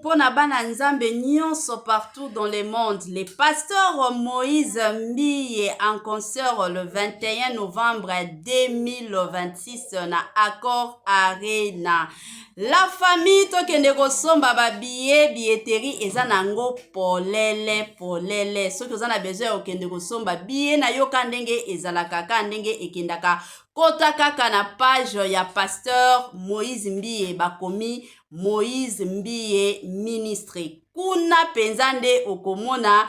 pona bana nzambe nyonso partout dans le monde. Le pasteur Moïse Mbiye en concert le 21 novembre 2026 na Accor Arena. La famille tokende kosomba ba billetterie eza nango polele. Soki oza na besoin okende kosomba billet na yoka ndenge ezalaka ka ndenge ekendaka kota kaka na page ya pasteur Moïse Mbiye bakomi Moïse Mbiye ministre. Kuna penzande okomona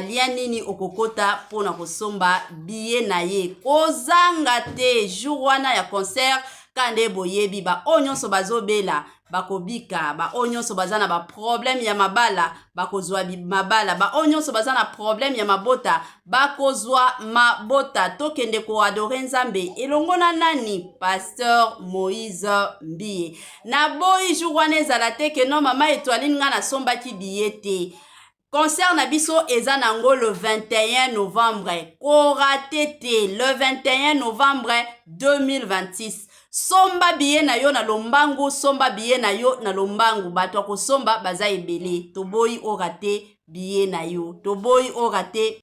lien nini okokota pona kosomba billet na ye. Kozanga te jour wana ya concert kande boyebi ba onyonso bazobela bakobika ba onyonso bazana ba problème ya mabala bakozwa mabala ba onyonso bazana problème ya mabota bakozwa mabota tokende ko adorer nzambe elongo na nani pasteur Moïse Mbiye na boyi jour wana ezala te ke no mama Étoiline nga na somba ki billet te. Concert na biso eza nango le 21 novembre. Korate te le 21 novembre 2026. Somba billet na yo na lombangu, somba billet na yo na lombangu. Bato ko somba baza ebele. Toboyi orate billet na yo. Toboyi orate.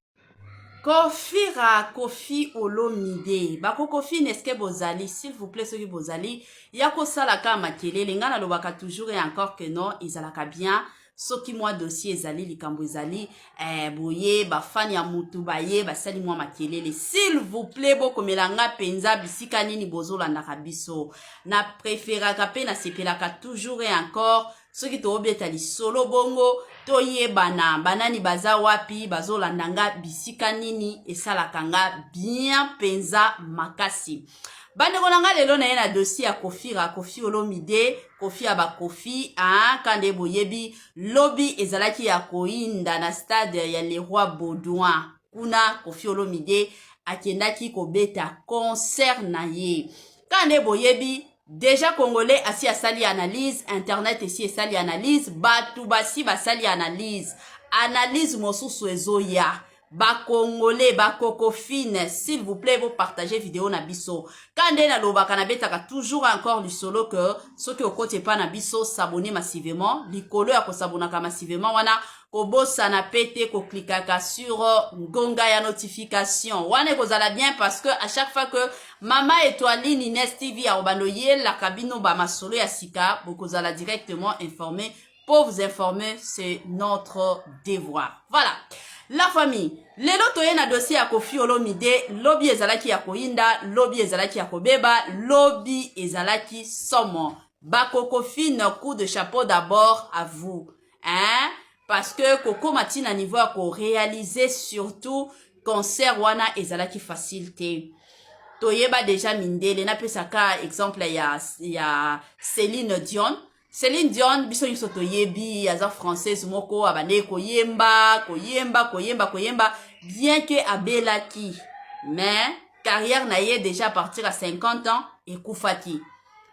Kofi Olomide. Bako Kofi neske bozali, s'il vous plaît ceux qui bozali. Yako salaka makelele. Nga na lobaka toujours et encore que non, izalaka bien. Soki mwa dossier ezali likambo ezali boye bafani ya mutu baye basali mwa makelele s'il vous plaît bokomelanga penza bisika nini bozolandaka biso na préféraka pe na sepelaka toujours et encore soki toobeta lisolo bongo toyebana banani baza wapi bazolandanga bisika nini esalaka nga bien penza makasi. Bandeko nanga lelo na ye na dossier ya Kofi Olomide, Kofi aba Kofi, kande boyebi, lobby ezalaki ya koinda na stade ya Leroy Baudouin. Kuna Kofi Olomide akendaki kobeta concert na ye. Kande boyebi, déjà Congolais asi asali analyse, internet esi esali analyse, batu basi basali analyse. Analyse mosusu ezoya. Ba Congolais, ba Kokofine, s'il vous plaît, vous partagez vidéo na biso. Kande na loba kanabetaka toujours encore du solo que ceux qui okote pas na biso s'abonner massivement. Likolo ya ko s'abonaka massivement wana kobosa na pete ko klikaka sur ngonga ya notification. Wane kozala bien parce que à chaque fois que Mama Étoiline Ines TV a obanoye la cabine ba masolo ya sika, bokozala directement informé. Pour vous informer, c'est notre devoir. Voilà. La famille, lelo toye na dossier ya Kofi Olomide, lobby ezalaki ya koinda, lobby ezalaki ya kobeba, lobby ezalaki somo. Bako Kofi, coup de chapeau d'abord à vous. Hein? Parce que Koko Matina niveau à réaliser surtout concert wana ezalaki facilité. Toyeba déjà mindele, na pesaka exemple ya Céline Dion. Céline Dion, biso nyonso toyebi, aza française moko, abane koyemba, bien que abelaki. Mais, carrière na ye déjà à partir à 50 ans, et koufaki.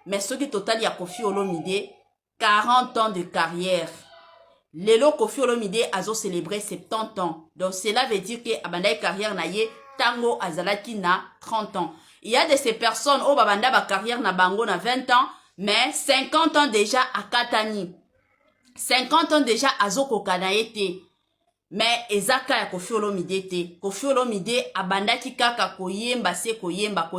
Mais ce qui total ya Kofi Olomide, 40 ans de carrière. Lelo Kofi Olomide azo célébrer 70 ans. Donc cela veut dire que abandai carrière na ye, tango azalaki na 30 ans. Il y a de ces personnes, oh babanda ba carrière na bango na 20 ans, mais 50 ans déjà à Katani. 50 ans déjà à Zoko Kanaete. Mais ezaka ya Kofi Olomide te. Kofi Olomide abandaki kaka koyemba se koyemba.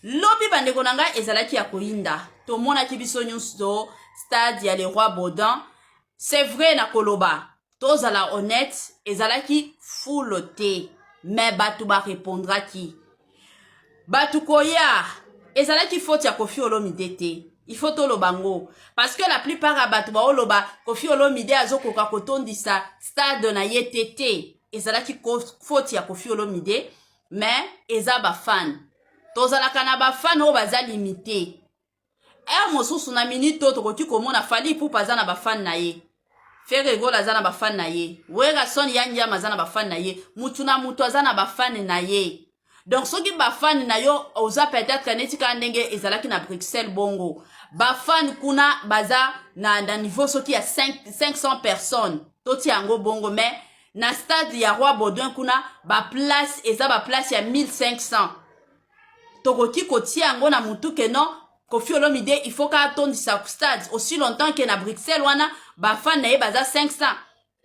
Lobi bandeko nanga ezalaki ya koyinda. Tomona kibiso nyonso stade ya Leroy Baudouin. C'est vrai na koloba. Tozala honnête, ezalaki full te. Mais batu ba répondra ki. Batu koya. Ezalaki faute ya Kofi Olomide te. Il faut to lobango. Parce que la plupart à batu ba oloba, Kofi Olomide azoko kakotondisa stade na yetete. Ezalaki faute ya Kofi Olomide, mais eza ba fan. Tozalaka na ba fan o baza limité. Mosusu na minute to koki komona fali pou paza na ba fan na ye. Ferego la zana ba fan na ye. Wera son yanja mazana ba fan na ye. Mutu na mutu azana ba fan na ye. Donc, ceux qui ba fan na yo, oza peut-être netika ndenge ezalaki na Bruxelles bongo. Ba fan kuna baza na niveau soki ya 500 personnes. Toti yango bongo, mais na stade ya Roi Baudouin kuna ba place eza ba place ya 1500. Tokoki kotia yango na mutu ke non Kofi Olomide, il faut qu'à ton sa stade aussi longtemps que na Bruxelles wana ba fan na ye baza 500.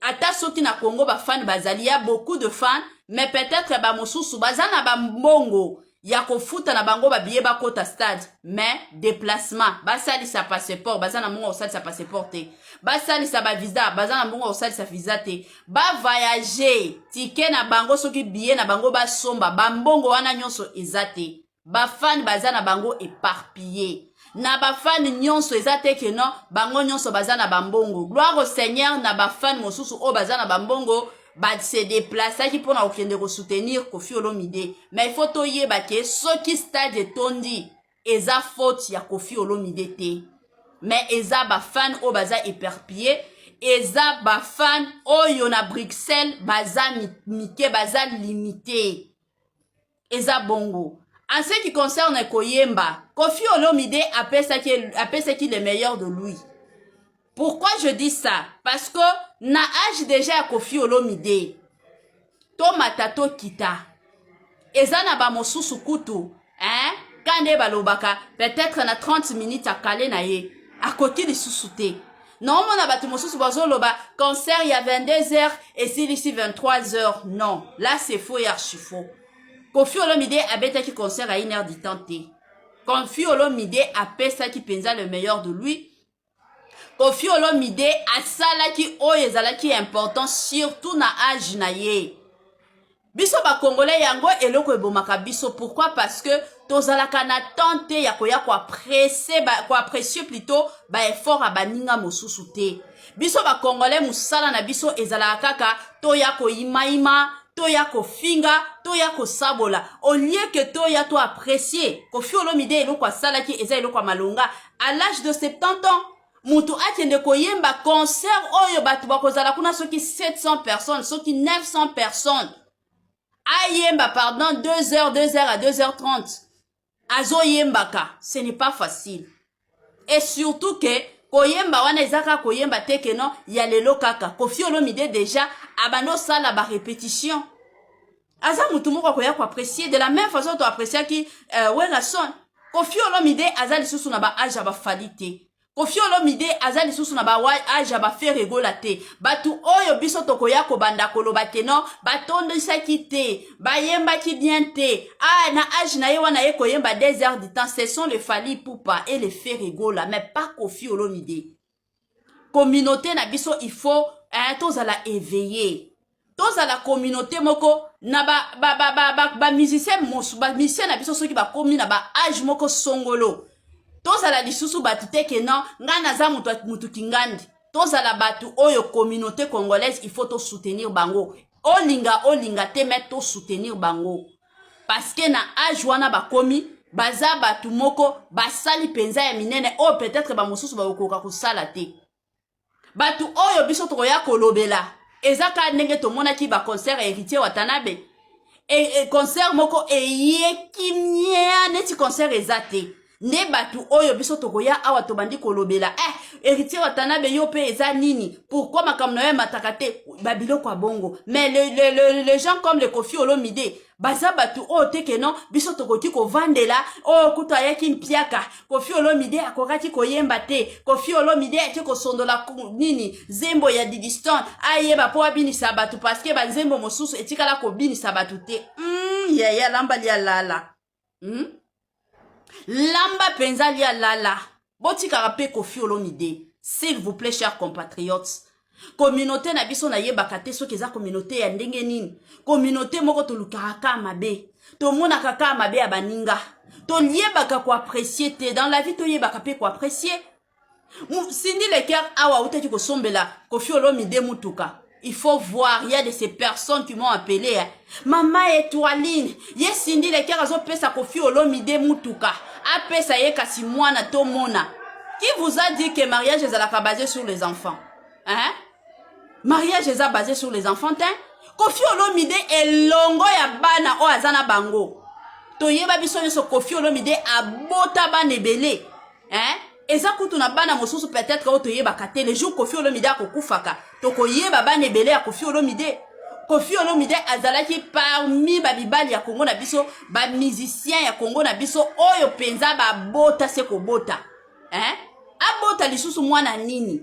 Ata soki na Congo ba fan bazali, y a beaucoup de fans, mais peut-être ba mosusu baza na ba mbongo ya kofuta na bango ba billet ba kota stade, mais déplacement basali sa passeport baza na mongo osali sa passeport te, basali sa ba visa baza na mongo osali sa visa te, ba voyager ticket na bango soki billet na bango ba somba ba mbongo wana nyonso ezate. Ba fan baza na bango éparpillé. Na ba fan nyonso ezate ke non, bango nyonso baza na bambongo. Gloire au Seigneur na ba fan mosusu o baza na bambongo, ba se déplacer qui pour na okende ko soutenir Kofi Olomide. Mais il faut toyeba ke soki stade tondi eza faute ya Kofi Olomide te. Mais eza ba fan o baza éparpillé, eza ba fan o yo na Bruxelles baza mike baza limité. Eza bongo. En ce qui concerne Koyemba, Kofi Olomide appelle ça qui est le meilleur de lui. Pourquoi je dis ça? Parce que na âge déjà à Kofi Olomide, to matato kita, eza na ba mosusu kutu, kande balobaka, peut-être na 30 minutes à kale na ye, à côté de sous-souté. Non, mon abatu mosusu bazoloba, concert il y a 22h et s'il ici 23h. Non, là c'est faux et archi faux. Kofi Olomide a bêta qui concert à 1h du temps. Kofi Olomide a pesa qui pensa le meilleur de lui. Kofi Olomide a sala qui oyezala qui est important surtout na âge na ye. Biso ba Congolais yango eloko ebomaka biso. Pourquoi? Parce que tozalaka na tante ya koya ko apprécier plutôt ba effort a baninga mosusu te. Biso ba Congolais musala na biso ezalaka kaka toya ko imaima. Toya ko finga, toya ko sabola. Au lieu que toya to apprécier. Kofi Olomide eloko salaki eza eloko malonga. À l'âge de 70 ans, mutu atende koyemba concert oyo batu bakozala kuna soki 700 personnes, soki 900 personnes. Ayemba pardon 2h à 2h30. Azo yembaka, ce n'est pas facile. Et surtout que koyemba wana ezaka koyemba teke non ya lelo kaka. Kofi Olomide déjà abano sala ba répétition. Aza mutu moko koya ko apprécier de la même façon to apprécier ki Werason. Kofi Olomide aza lisusu na ba âge ba falite. Kofi Olomide aza lisusu na ba âge ba faire rigola te. Batu oyo biso to koya ko banda koloba te non, batondo saki te, bayemba ki bien te. Ah na âge na ye wana ye koyemba 2 heures du temps, ce sont les Fally Ipupa et les faire rigola, mais pas Kofi Olomide. Communauté na biso il faut tozala éveillé. Toza la communauté moko na ba musicien mosu ba musicien na biso soki ba komi na ba âge moko songolo. Toza la lisusu batu teke non ngana za mutu kingandi. Toza la batu oyo communauté congolaise il faut to soutenir bango. Olinga te met to soutenir bango. Parce que na âge wana ba komi baza batu moko basali penza ya minene o peut-être ba mosusu ba okoka kusala te. Batu oyo biso to ya kolobela. Ezaka ndenge tomona ki ba concert héritier Watanabe. Et concert moko eyekimia neti concert ezate. Ne batu oyo biso tokoya awa tobandi kolobela. Héritier Watanabe yo pe eza nini? Pourquoi makamno ya matakate babilo kwa bongo? Mais les gens comme le Kofi Olomide, baza batu o teke non biso tokoti ko vandela o kuta yaki mpiaka. Kofi Olomide akokati koyemba te. Kofi Olomide ati ko sondola nini zembo ya Didiston ayeba po abinisa batu parce que ba zembo mosusu etikala ko binisa batu te. Ya lamba lia lala. Lamba penza lia lala. Botika rappe Kofi Olomide. S'il vous plaît, chers compatriotes. Communauté na biso na yebaka te soki eza communauté ya ndenge nini. Communauté moko tolukaka mabe. Tomona kaka mabe ya baninga. To yebaka ko apprécier te dans la vie to yebaka pe ko apprécier. Sindi le cœur awa utaki ko sombela Kofi Olomide mutuka. Il faut voir, il y a de ces personnes qui m'ont appelé. Maman étoiline, yes Cindy le cœur azo pesa Kofi Olomide mutuka. Apesa ye kasi mwana to mona. Qui vous a dit que mariage est basé sur les enfants? Mariage est basé sur les enfantins. Kofi Olomide est longo ya bana o azana bango. Toyeba biso nyoso Kofi Olomide abota bana ebele. Eza kutu na bana mosusu peut-être o toyeba kate le jour Kofi Olomide akokufaka. Tokoyeba bana ebele ya Kofi Olomide. Kofi Olomide azalaki parmi babibali ya Congo na biso, ba musicien ya Congo na biso oyo penza ba bota se ko bota. Abota lisusu mwana nini?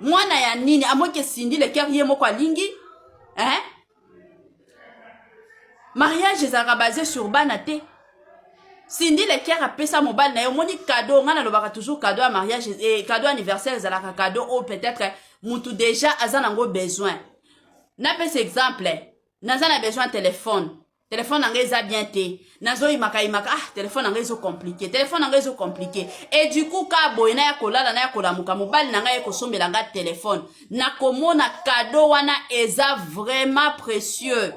Mwana ya nini? Amoke Cindy Leclerc ye moko alingi? Mariage ezalaka basé sur bana te. Cindy Leclerc a pesa mobile na yo moni cadeau ngana lobaka toujours cadeau à mariage et cadeau anniversaire ezalaka cadeau ou peut-être mutu déjà azanango besoin. Na pes exemple, nazana besoin de téléphone. Téléphone nanga eza bien te. Nazo imaka téléphone nanga ezo compliqué. Téléphone nanga ezo compliqué. Et du coup ka boyena ya kolala na ya kolamuka mobile nanga ya kosombela nga téléphone. Na komona cadeau wana eza vraiment précieux.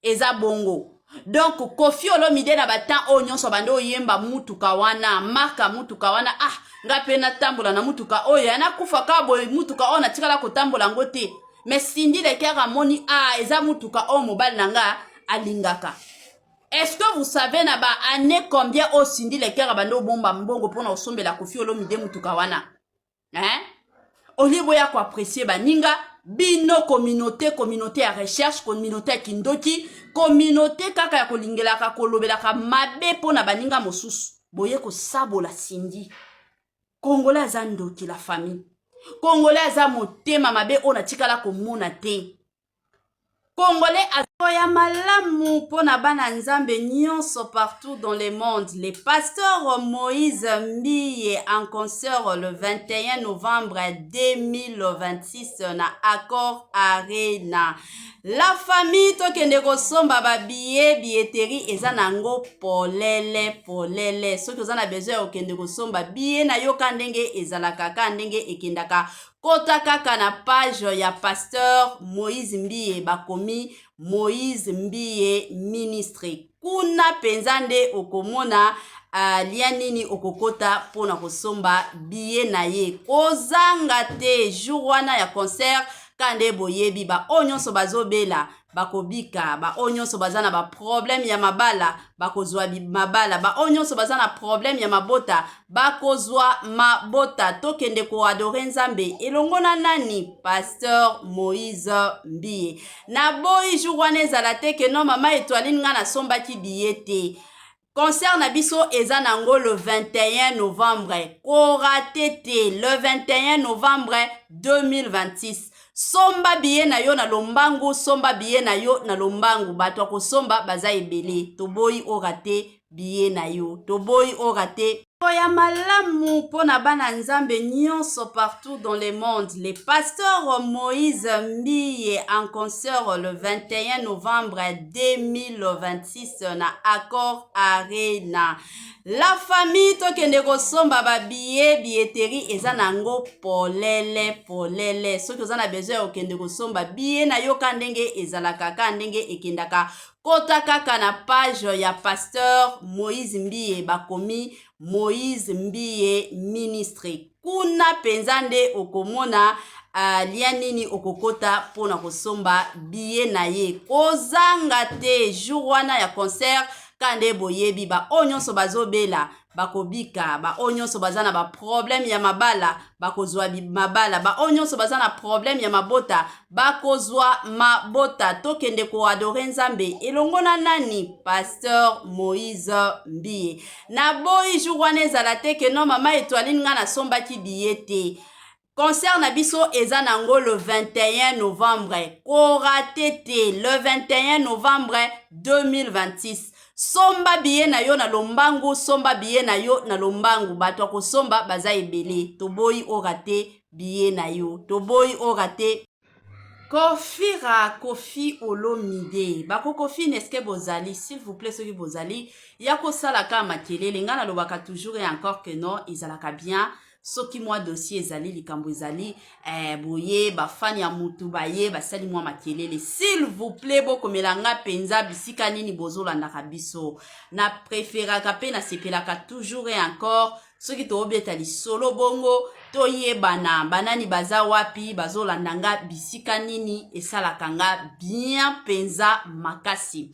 Eza bongo. Donc Kofi Olomide na batan o nyonso bando yemba mutuka wana, marka mutuka wana, nga pena tambola na mutuka oyo yana kufa ka boy mutuka ona tikala ko tambola ngote. Mais Cindy Leclerc amoni eza mutuka o mobile nanga alingaka. Est-ce que vous savez na ba année combien o Cindy Leclerc bando bomba mbongo pona osombela Kofi Olomide mutuka wana? Olibo ya ko apprécier baninga bino communauté ya recherche, communauté kindoki, communauté kaka ya kolingelaka kolobelaka mabe pona baninga mosusu. Boye ko sabola Cindy. Congolais aza ndoki la famille. Congolais aza motema mabe ona tikala komona te. Congolais azoya malamu pona bana nzambe nyonso partout dans le monde. Les pasteurs Moïse Mbiye en concert le 21 novembre 2026 na Accord Arena. La famille tokende kosomba ba billetterie eza nango polele. Soki oza na besoin okende kosomba billet na yo kandenge ezalaka kandenge ekendaka. Kota kaka na page ya pasteur Moïse Mbiye bakomi Moïse Mbiye ministry. Kuna penzande okomona lianini okokota pona kosomba billet na ye. Kozanga te jour wana ya concert kande boyebi ba onyonso bazobela bakobika ba onyonso bazana ba problème ya mabala bakozwa mabala ba onyonso bazana problème ya mabota bakozwa mabota tokende ko adorer nzambe elongo na nani pasteur Moïse Mbiye na boyi jour wana ezala te ke no mama Étoiline nga na sombaki billet te. Concert na biso eza nango le 21 novembre. Koratete le 21 novembre 2026. Somba biye na yo na lombangu, somba biye na yo na lombangu. Bato ko somba baza ebele. Toboyi orate biye na yo. Toboyi orate. Oya malamu pona bana nzambe nyonso partout dans le monde. Les pasteurs Moïse Mbiye en concert le 21 novembre 2026 na Accord Arena. La famille tokende kosomba ba billetterie eza nango polele. Soki oza na besoin okende kosomba billet na yo kandenge ezalaka kandenge ekendaka. Kota kaka na page ya pasteur Moïse Mbiye bakomi Moïse Mbiye ministry. Kuna penzande okomona lianini okokota pona kosomba billet na ye. Kozanga te jour wana ya concert kande boyebi ba onyonso bazobela bakobika ba onyonso bazana ba problème ya mabala bakozwa mabala ba onyonso bazana problème ya mabota bakozwa mabota tokende ko adorer nzambe elongo na nani pasteur Moïse Mbiye na boyi jour wana ezala te ke no mama Étoiline nga na sombaki billet te. Concert na biso eza nango le 21 novembre. Koratete le 21 novembre 2026. Somba biye na yo na lombangu, somba biye na yo na lombangu. Bato ko somba baza ebele. Toboyi orate biye na yo. Toboyi orate. Kofi Olomide. Bako Kofi neske bozali, s'il vous plaît, ceux qui bozali. Yako salaka makelele. Nga na lobaka toujours et encore que non, izalaka bien. Soki mwa dossier ezali likambo ezali boye bafani ya mutu baye basali mwa makelele s'il vous plaît bokomela nga penza bisika nini bozolandaka biso na préféraka pe na sepelaka toujours et encore soki toobeta lisolo bongo toyebana banani baza wapi bazolanda nga bisika nini esalaka nga bien penza makasi.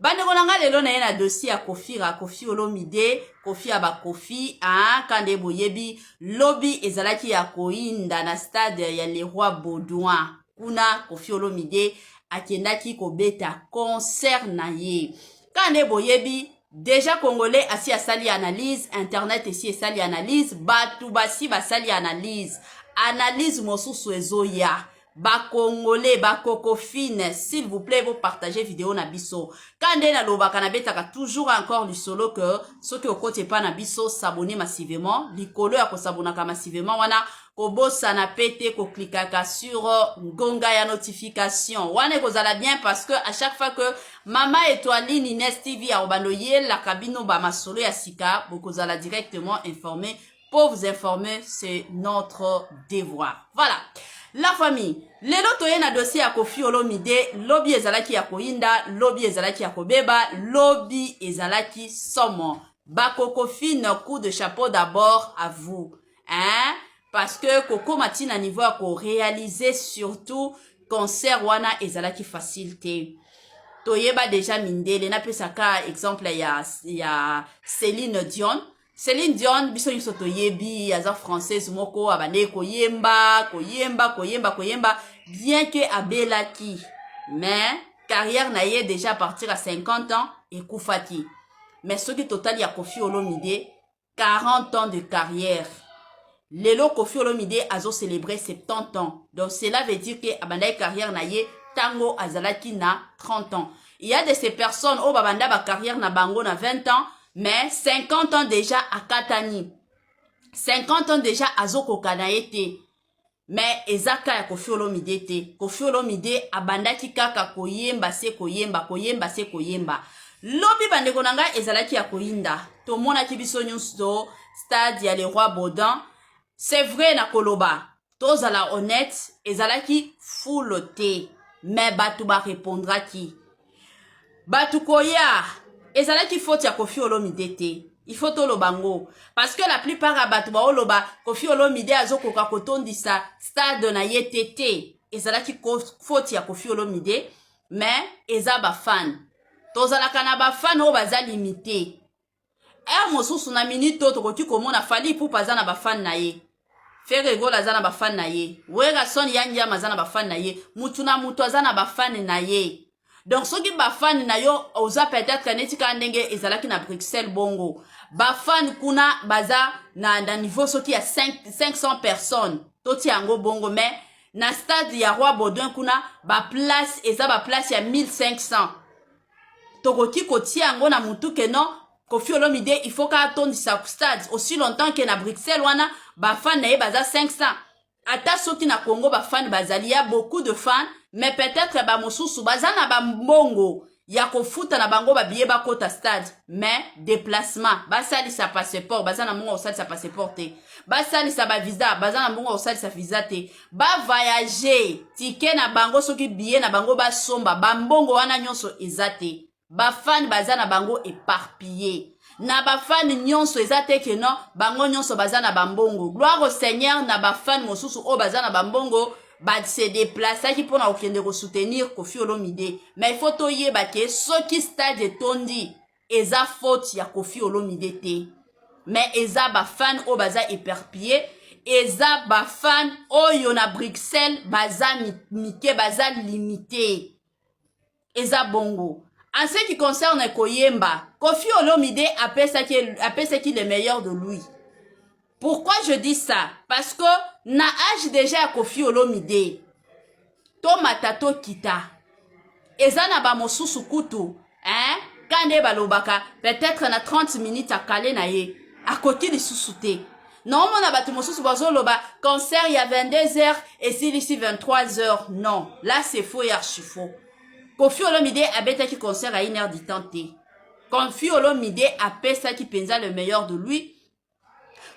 Bandeko nanga lelo na ye na dossier ya Kofi Olomide, Kofi aba Kofi, kande boyebi, lobby ezalaki ya koinda na stade ya Leroy Baudouin. Kuna Kofi Olomide, akendaki kobeta concert na ye. Kande boyebi, déjà Congolais assi asali analyse, internet ici asali analyse, batu basi basali analyse. Analyse mosusu ezoya. Ba Congolais, ba Cocofine, s'il vous plaît, vous partagez vidéo na biso. Kande na loba kanabetaka toujours encore le solo que ceux qui au côté pas na biso s'abonner massivement, likolo ya ko s'abonnaka massivement wana kobosa na pete ko klikaka sur ngonga ya notification. Wane kozala bien parce que à chaque fois que Mama Étoile Nines TV a obanoye la cabine ba masolo ya sika, bokozala directement informé. Pour vous informer, c'est notre devoir. Voilà. La famille, lelo toye na dossier ya Koffi Olomide, lobby ezalaki ya koinda, lobby ezalaki ya kobeba, lobby ezalaki somo. Bakokofine, coup de chapeau d'abord à vous. Hein? Parce que Coco Matina niveau à réaliser surtout concert wana ezalaki facilité. Toyeba déjà mindele, na pesaka exemple ya Céline Dion. Céline Dion, biso nyonso toyebi, aza française moko, abane koyemba, bien que abelaki. Mais, carrière na ye déjà à partir à 50 ans, et koufaki. Mais ce qui total ya Koffi Olomide, 40 ans de carrière. Lelo Koffi Olomide azo célébrer 70 ans. Donc cela veut dire que abanda carrière na ye, tango azalaki na 30 ans. Il y a de ces personnes, oh babanda ba carrière na bango na 20 ans, mais 50 ans déjà à Katani. 50 ans déjà à Zoko Kanaete. Mais ezaka ya Koffi Olomide te. Koffi Olomide abandaki kaka koyemba se koyemba. Lobi bandeko nanga ezalaki ya koyinda. Tomona kibiso nyonso stade ya le roi Baudin. C'est vrai na koloba. Tozala honnête, ezalaki full te. Mais batu ba répondra ki. Batu koya. Ezalaki faute ya Koffi Olomide te. Il faut to lobango. Parce que la plupart à batu ba oloba, Koffi Olomide azoko kakotondisa stade na yetete. Ezalaki faute ya Koffi Olomide. Mais eza ba fan. Tozalaka na ba fan o baza limité. Mosusu na minute to tokoki komona fali pou paza na ba fan na ye. Ferego la zana ba fan na ye. Wega son yanja mazana ba fan na ye. Mutu na mutu azana ba fan na ye. Donc, ceux qui ba fan na yo, oza peut-être netika ndenge ezalaki na Bruxelles bongo. Ba fan kuna baza na niveau soki ya 500 personnes. Toti yango bongo, mais na stade ya Roi Baudouin kuna, ba place, eza ba place ya 1500. Tokoki koti yango na mutu ke non, Koffi Olomide, il faut ka atondi sa stade. Aussi longtemps que na Bruxelles wana, ba fan na ye baza 500. Ata soki na Congo ba fan bazali, ya beaucoup de fans. Mais peut-être ba mosusu baza na ba mbongo ya kofuta na bango ba biye ba kota stade. Mais déplacement, basali sa passeport, baza na mungo osali sa passeport te. Basali sa ba visa, baza na mungo osali sa visa te. Ba voyager, ticket na bango soki biye na bango ba somba, ba mbongo wana nyonso ezate. Ba fan baza na bango éparpillé. Na ba fan nyonso ezate ke non, bango nyonso baza na bambongo. Gloire au Seigneur na ba fan mosusu o baza na bambongo. Ba se déplacer qui pour okende ko soutenir Koffi Olomide. Mais il faut toyeba ke ceux qui stade tondi eza faute ya Koffi Olomide te. Mais eza ba fan o baza éperpillé, eza ba fan o yo na Bruxelles baza mike baza limité. Eza bongo. En ce qui concerne Koyemba, Koffi Olomide appelle qui le meilleur de lui. Pourquoi je dis ça? Parce que na âge déjà Koffi Olomide, to matato kita, eza na ba mosusu kutu, kande balobaka, peut-être na 30 minutes à kale na ye, à côté de sous-souté. Non, mon abatu mosusu bazoloba, concert il y a 22h et s'il ici 23h. Non, là c'est faux et archi faux. Koffi Olomide a bêta qui concert à 1h du temps. Koffi Olomide a pesa qui pensa le meilleur de lui.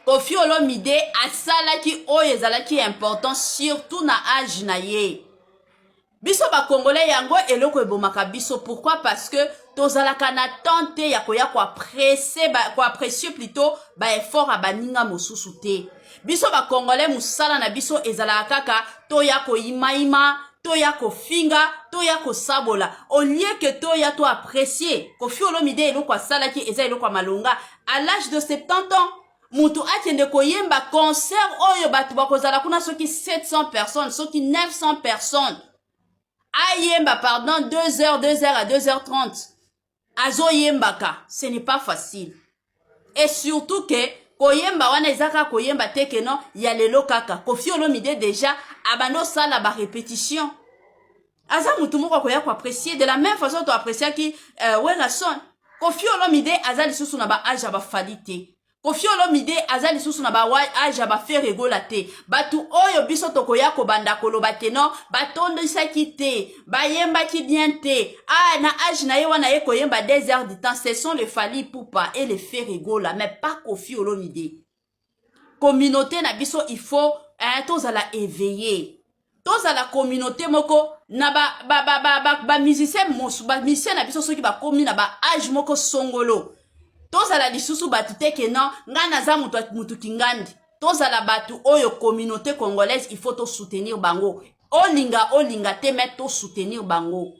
Koffi Olomide asala ki oyezala ki important surtout na âge na ye. Biso ba Congolais yango eloko ebomaka biso. Pourquoi? Parce que tozalaka na tante ya koya ko apprécier plutôt ba effort a baninga mosusu te. Biso ba Congolais musala na biso ezalaka kaka toya ko imaima, toya ko finga, toya ko sabola. Au lieu que toya to apprécier. Koffi Olomide eloko asala ki eza eloko malonga à l'âge de 70 ans. Mutu akende koyemba concert oyo batu bakozala kuna soki 700 personnes, soki 900 personnes. ayemba pardon 2h à 2h30 azo yembaka, ce n'est pas facile. Et surtout que koyemba wana ezaka koyemba te que non ya lelo kaka Koffi Olomide déjà abando sala ba répétition aza mutu moko koya ko apprécier de la même façon to apprécier ki Wengason. Koffi Olomide aza lisusu na ba age ba falite. Koffi Olomide aza lisusu na ba age ba faire rigola te. Batu oyo biso tokoya ko banda koloba te non batondisaki te bayembaki bien te. Ah na age na ye wana ye koyemba 2 heures du temps, ce sont les Fally Ipupa et les faire rigola mais pas Koffi Olomide. Communauté na biso il faut tozala éveillé. Toza la communauté moko na ba musicien mosu ba musicien na biso soki ba komi na ba age moko songolo. Toza la lisusu batu te ke non ngana za mutu kingandi. Toza la batu oyo communauté congolaise il faut to soutenir bango. Olinga te met to soutenir bango.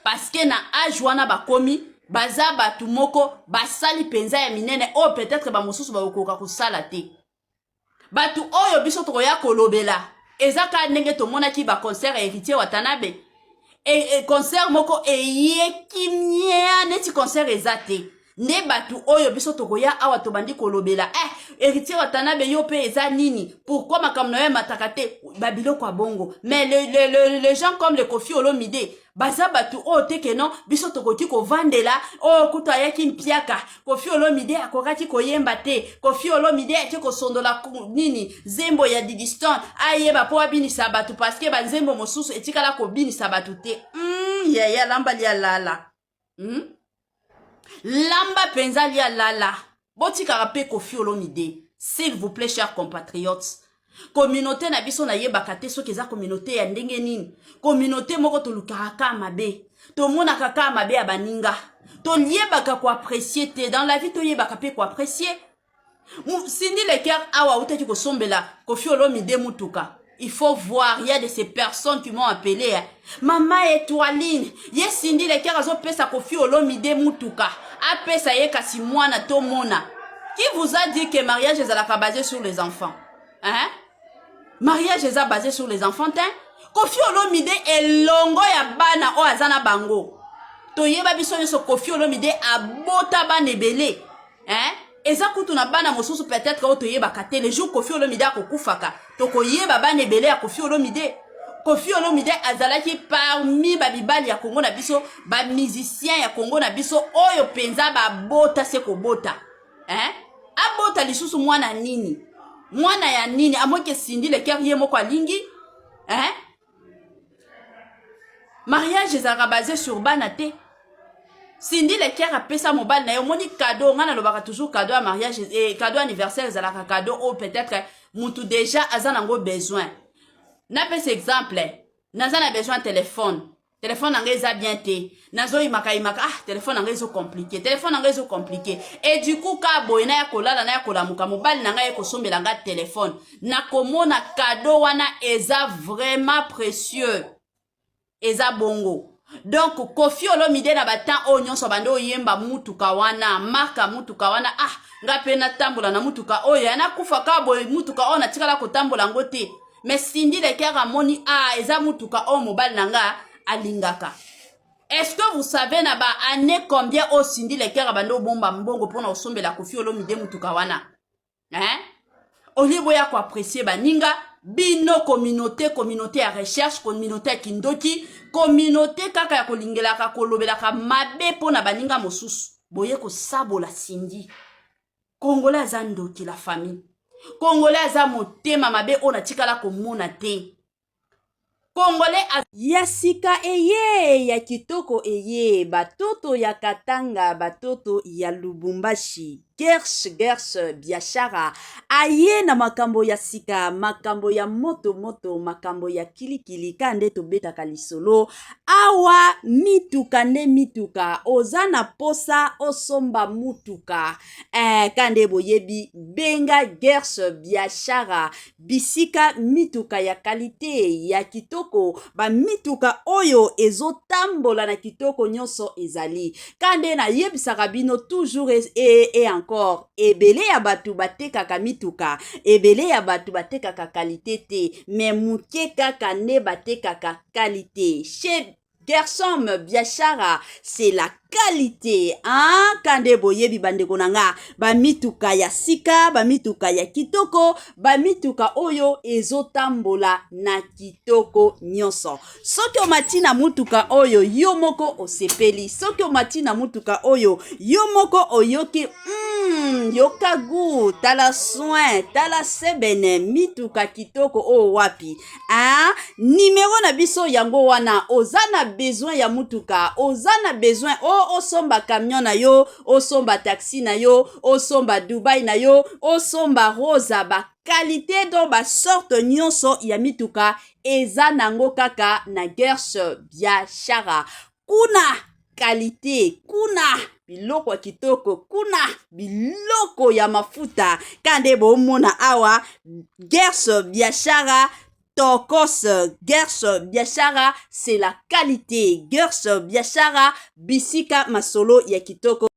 Parce que na age wana ba komi baza batu moko basali penza ya minene o peut-être ba mosusu ba okoka kusala te. Batu oyo biso tokoya kolobela. Ezaka ndenge tomonaki ba concert Héritier Watanabe. Et concert moko eyekimia neti concert ezate. Ne batu oyo biso tokoya awa tobandi kolobela. Héritier Watanabe yo pe eza nini? Pourquoi makamno ya matakate babilo kwa bongo? Mais les gens comme le Koffi Olomide baza batu o teke non biso tokoti ko vandela o kuta yaki mpiaka Koffi Olomide akokati koyemba te Koffi Olomide ate ko sondola nini zembo ya Didiston ayeba po abinisa batu parce que ba zembo mosusu etikala ko binisa batu te ya lamba lia lala lamba penza lia lala botika rape Koffi Olomide s'il vous plaît chers compatriotes. Communauté na biso na yebaka te soki eza communauté ya ndenge nini. Communauté moko tolukaka mabe. Tomona kaka mabe ya baninga. Toliebaka ko apprécier te dans la vie toyebaka pe ko apprécier. Sindi le cœur awa utaki ko sombela Koffi Olomide mutuka. Il faut voir, il y a de ces personnes qui m'ont appelé Maman Étoiline, ye Sindi le cœur azo pesa Koffi Olomide mutuka. Apesa ye kasi mwana to mona. Qui vous a dit que mariage est basé sur les enfants? Hein? Mariage est basé sur les enfantins. Koffi Olomide est longo ya bana o azana bango. Toyeba biso nyoso Koffi Olomide abota bana ebele. Hein? Eza kutu na bana mosusu peut-être o toyeba kate le jour Koffi Olomide akokufaka. Tokoyeba bana ebele ya Koffi Olomide. Koffi Olomide azalaki parmi babibali ya Congo na biso, ba musicien ya Congo na biso oyo penza ba bota se ko bota. Hein? Abota lisusu mwana nini? Mwana ya nini amoke Sindi le cœur ye moko alingi hein mariage ezaka basé sur bana te Sindi le cœur apesa mobile na yo moni cadeau ngana lobaka toujours cadeau à mariage et cadeau anniversaire ezalaka cadeau ou peut-être mutu déjà azanango besoin na pese exemple nazana besoin téléphone nanga eza bien te nazo imaka téléphone nanga ezo compliqué et du coup ka boyena ya kolala na ya kolamuka mobali nanga ye kosombela nga téléphone na komona cadeau wana eza vraiment précieux eza bongo donc Koffi Olomide na batan o nyonso bando yemba mutuka wana marka mutuka wana nga pe na tambola na mutuka oyo yana kufa ka boy mutuka ona tikala ko tambola ngote mais Sindi le cœur amoni eza mutuka o mobali nanga alingaka. Est-ce que vous savez na ba année combien au Sindi le cœur bando bomba mbongo pona osombela Koffi Olomide mutuka wana? Hein? Olibo ya ko apprécier baninga bino communauté ya recherche, communauté kindoki, communauté kaka ya kolingelaka kolobelaka mabe pona baninga mosusu. Boye ko sabola Sindi. Congolais za ndoki la famille. Congolais za motema mabe ona tikala komona te. Congolais ya sika eye ya kitoko eye batoto ya Katanga batoto ya Lubumbashi Gersh biashara aye na makambo ya sika makambo ya moto makambo ya kilikili kande tobetaka lisolo awa mituka ozana posa osomba mutuka kande boyebi benga Gersh biashara bisika mituka ya kalite ya kitoko ba mituka oyo ezotambola na kitoko nyonso ezali kande na yebisaka bino toujours et encore encore ebele ya batu batekaka mituka ebele ya batu batekaka qualité te mais muke kaka nde batekaka qualité chez Gershom Biashara, c'est la qualité. Hein? Kande boyebi bandeko nanga, ba mituka ya sika, ba mituka ya kitoko, ba mituka oyo ezotambola na kitoko nyonso. Soki omati na mutuka oyo yo moko osepeli, soki omati na mutuka oyo yo moko oyoki yoka gu, tala soin, tala sebene, mituka kitoko o wapi. Ah, numéro na biso yango wana, ozana besoin ya mutuka, ozana besoin osomba camion na yo, osomba taxi na yo, osomba Dubai na yo, osomba rosa ba qualité do ba sorte nyonso ya mituka eza nango kaka na Gershom Biashara. Kuna qualité, kuna biloko kitoko, kuna biloko ya mafuta. Kande bomona awa Gershom Biashara Tokos. Gershom Biashara, c'est la qualité. Gershom Biashara bisika masolo ya kitoko.